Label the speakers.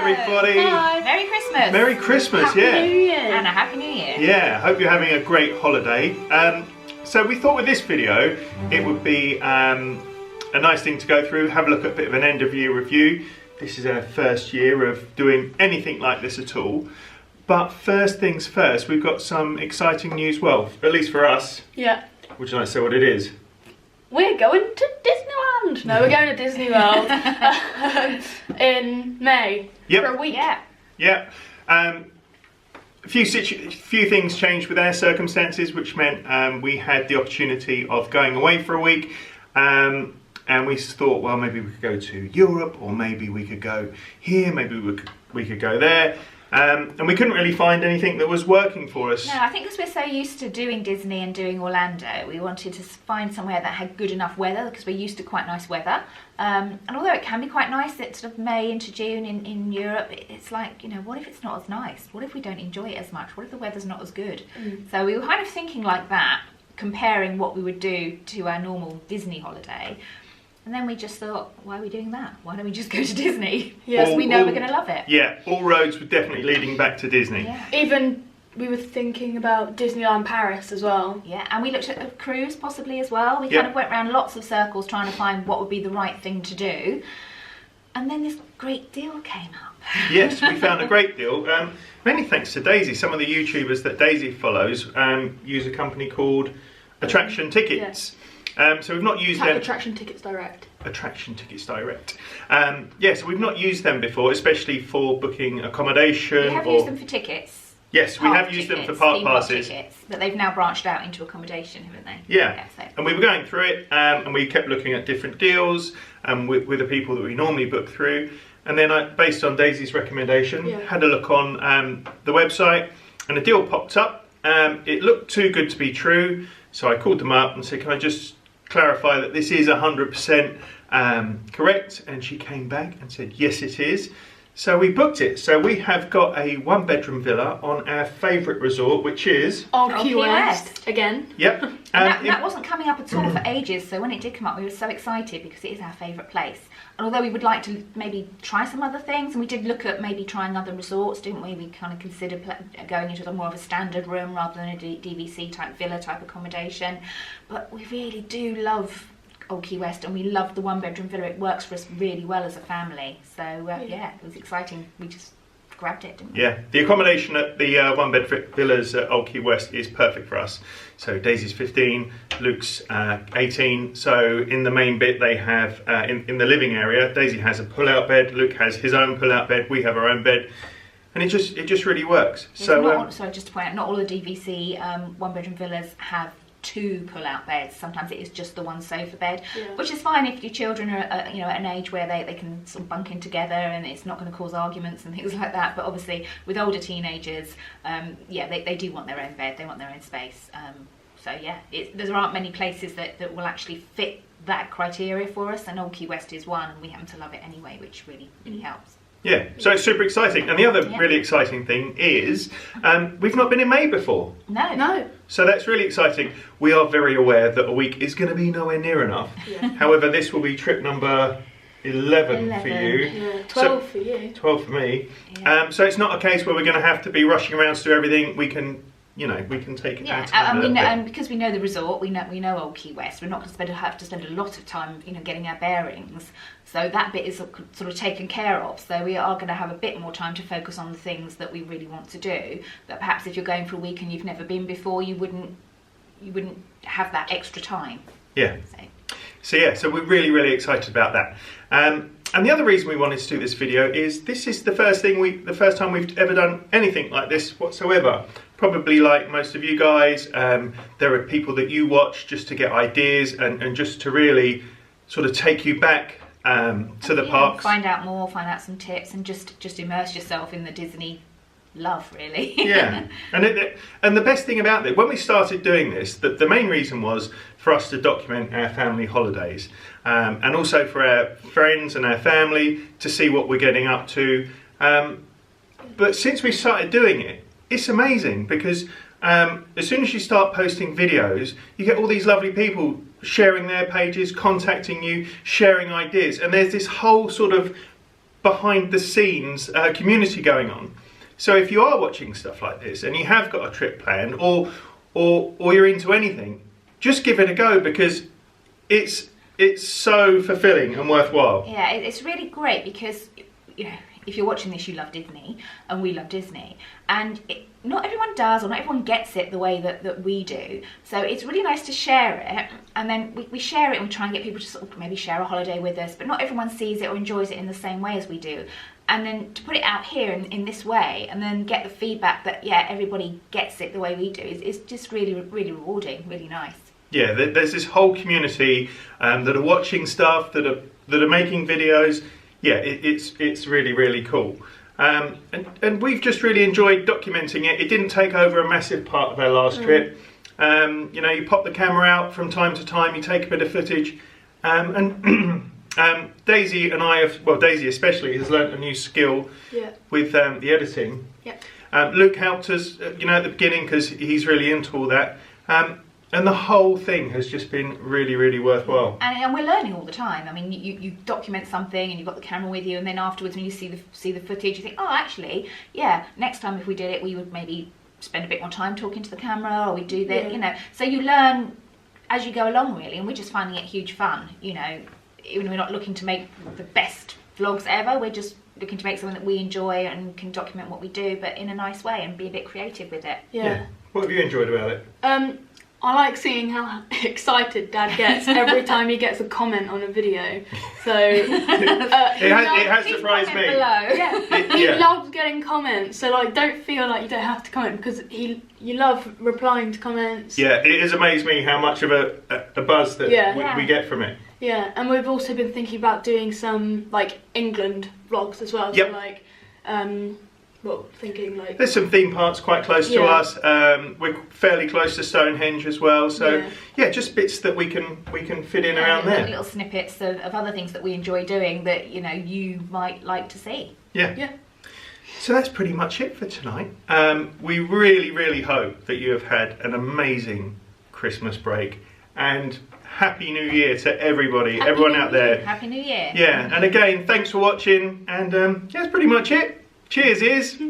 Speaker 1: everybody.
Speaker 2: Hi.
Speaker 3: Merry Christmas.
Speaker 1: Merry Christmas,
Speaker 2: Happy
Speaker 1: yeah.
Speaker 2: New Year.
Speaker 3: And a Happy New Year.
Speaker 1: Yeah, hope you're having a great holiday. So we thought with this video, it would be a nice thing to go through, have a look at a bit of an end of year review. This is our first year of doing anything like this at all. But first things first, we've got some exciting news, well, at least for us.
Speaker 2: Yeah.
Speaker 1: Would you like to say what it is?
Speaker 2: We're going to Disneyland. No, we're going to Disney World in May
Speaker 1: Yep.
Speaker 2: for a week.
Speaker 3: Yeah.
Speaker 1: Yeah. A few things changed with our circumstances, which meant we had the opportunity of going away for a week. And we thought, well, maybe we could go to Europe, or maybe we could go here, maybe we could go there. And we couldn't really find anything that was working for us.
Speaker 3: No, I think because we're so used to doing Disney and doing Orlando, we wanted to find somewhere that had good enough weather, because we're used to quite nice weather. And although it can be quite nice at sort of May into June in Europe, it's like, you know, what if it's not as nice? What if we don't enjoy it as much? What if the weather's not as good? So we were kind of thinking like that, comparing what we would do to our normal Disney holiday. And then we just thought, why are we doing that? Why don't we just go to Disney? Yes, we know we're going to love it.
Speaker 1: Yeah, all roads were definitely leading back to Disney.
Speaker 3: Yeah.
Speaker 2: Even we were thinking about Disneyland Paris as well.
Speaker 3: Yeah, and we looked at a cruise possibly as well. We
Speaker 1: Yeah.
Speaker 3: kind of went around lots of circles trying to find what would be the right thing to do. And then this great deal came up.
Speaker 1: Yes, we found a great deal. Mainly thanks to Daisy. Some of the YouTubers that Daisy follows use a company called Attraction Tickets. So we've not used them.
Speaker 2: Attraction Tickets Direct.
Speaker 1: Attraction Tickets Direct. Yeah, so we've not used them before, especially for booking accommodation.
Speaker 3: We have used them for tickets.
Speaker 1: Yes, we
Speaker 3: Park
Speaker 1: have used them for
Speaker 3: tickets,
Speaker 1: park
Speaker 3: theme park
Speaker 1: passes.
Speaker 3: tickets, but they've now branched out into accommodation, haven't they?
Speaker 1: Yeah,
Speaker 3: so.
Speaker 1: and we were going through it, and we kept looking at different deals with the people that we normally book through. And then I, based on Daisy's recommendation, had a look on the website, and a deal popped up. It looked too good to be true, so I called them up and said, can I just clarify that this is 100% correct? And she came back and said, yes, it is. So we booked it. So we have got a 1-bedroom villa on our favourite resort, which is
Speaker 2: Old
Speaker 3: Key
Speaker 2: Key
Speaker 3: West.
Speaker 2: West again.
Speaker 1: Yep.
Speaker 3: And that wasn't coming up at all for ages, so when it did come up we were so excited because it is our favourite place. And although we would like to maybe try some other things, and we did look at maybe trying other resorts, didn't we? We kind of considered going into more of a standard room rather than a DVC type villa type accommodation. But we really do love Old Key West, and we love the 1-bedroom villa. It works for us really well as a family. So yeah, it was exciting. We just grabbed it, didn't we?
Speaker 1: Yeah, the accommodation at the 1-bed villas at Old Key West is perfect for us. So Daisy's 15, Luke's 18. So in the main bit they have, in the living area, Daisy has a pull-out bed, Luke has his own pull-out bed, we have our own bed. And it just really works. So
Speaker 3: sorry, just to point out, not all the DVC 1-bedroom villas have 2 pull-out beds. Sometimes it is just the one sofa bed, which is fine if your children are at an age where they can sort of bunk in together and it's not going to cause arguments and things like that. But obviously with older teenagers, they do want their own bed, they want their own space. So yeah, there aren't many places that will actually fit that criteria for us, and Old Key West is one, and we happen to love it anyway, which really helps.
Speaker 1: yeah, so it's super exciting. And the other really exciting thing is we've not been in May before.
Speaker 3: No.
Speaker 1: So that's really exciting. We are very aware that a week is going to be nowhere near enough.
Speaker 2: Yeah.
Speaker 1: However, this will be trip number 11 for you.
Speaker 2: Yeah, 12 for you.
Speaker 1: 12 for me.
Speaker 3: Yeah.
Speaker 1: So it's not a case where we're going to have to be rushing around to do everything. We can, we can take it our time a little bit.
Speaker 3: And because we know the resort, we know Old Key West. We're not going to have to spend a lot of time, getting our bearings. So that bit is sort of taken care of. So we are going to have a bit more time to focus on the things that we really want to do. But perhaps if you're going for a week and you've never been before, you wouldn't have that extra time.
Speaker 1: Yeah. So we're really, really excited about that. And the other reason we wanted to do this video is this is the first time we've ever done anything like this whatsoever. Probably like most of you guys, there are people that you watch just to get ideas and just to really sort of take you back to the parks.
Speaker 3: Find out more, find out some tips, and just immerse yourself in the Disney love, really.
Speaker 1: Yeah, and the best thing about it, when we started doing this, the main reason was for us to document our family holidays, and also for our friends and our family to see what we're getting up to. But since we started doing it, it's amazing because as soon as you start posting videos, you get all these lovely people sharing their pages, contacting you, sharing ideas, and there's this whole sort of behind the scenes community going on. So if you are watching stuff like this and you have got a trip planned, or you're into anything, just give it a go, because it's so fulfilling and worthwhile.
Speaker 3: Yeah, it's really great because, you know, if you're watching this, you love Disney, and we love Disney, and not everyone does, or not everyone gets it the way that we do. So it's really nice to share it, and then we share it and we try and get people to sort of maybe share a holiday with us, but not everyone sees it or enjoys it in the same way as we do. And then to put it out here in this way, and then get the feedback that, yeah, everybody gets it the way we do, is just really, really rewarding, really nice.
Speaker 1: Yeah, there's this whole community that are watching stuff, that are making videos. Yeah, it's really, really cool. And we've just really enjoyed documenting it. It didn't take over a massive part of our last trip. You know, you pop the camera out from time to time, you take a bit of footage, and Daisy and I have, well, Daisy especially, has learnt a new skill with the editing. Luke helped us, you know, at the beginning, because he's really into all that. And the whole thing has just been really, really worthwhile.
Speaker 3: And we're learning all the time. I mean, you document something and you've got the camera with you, and then afterwards when you see the footage, you think, oh, actually, yeah, next time if we did it, we would maybe spend a bit more time talking to the camera, or we do that, you know. So you learn as you go along, really, and we're just finding it huge fun, you know. Even we're not looking to make the best vlogs ever, we're just looking to make something that we enjoy and can document what we do, but in a nice way, and be a bit creative with it.
Speaker 2: Yeah.
Speaker 1: What have you enjoyed about it?
Speaker 2: I like seeing how excited Dad gets every time he gets a comment on a video. So
Speaker 1: it has surprised me.
Speaker 2: He loves getting comments. So like, don't feel like you don't have to comment, because you love replying to comments.
Speaker 1: Yeah, it has amazed me how much of a buzz that we get from it.
Speaker 2: Yeah, and we've also been thinking about doing some like England vlogs as well.
Speaker 1: Yep.
Speaker 2: So like, well, thinking like,
Speaker 1: there's some theme parks quite close to us. We're fairly close to Stonehenge as well. So yeah, just bits that we can fit in around there.
Speaker 3: Little snippets of other things that we enjoy doing that, you know, you might like to see.
Speaker 1: Yeah. So that's pretty much it for tonight. We really, really hope that you have had an amazing Christmas break, and Happy New Year to everybody, everyone out there.
Speaker 3: Happy New Year.
Speaker 1: Yeah, and again, thanks for watching, and that's pretty much it. Cheers, Iz.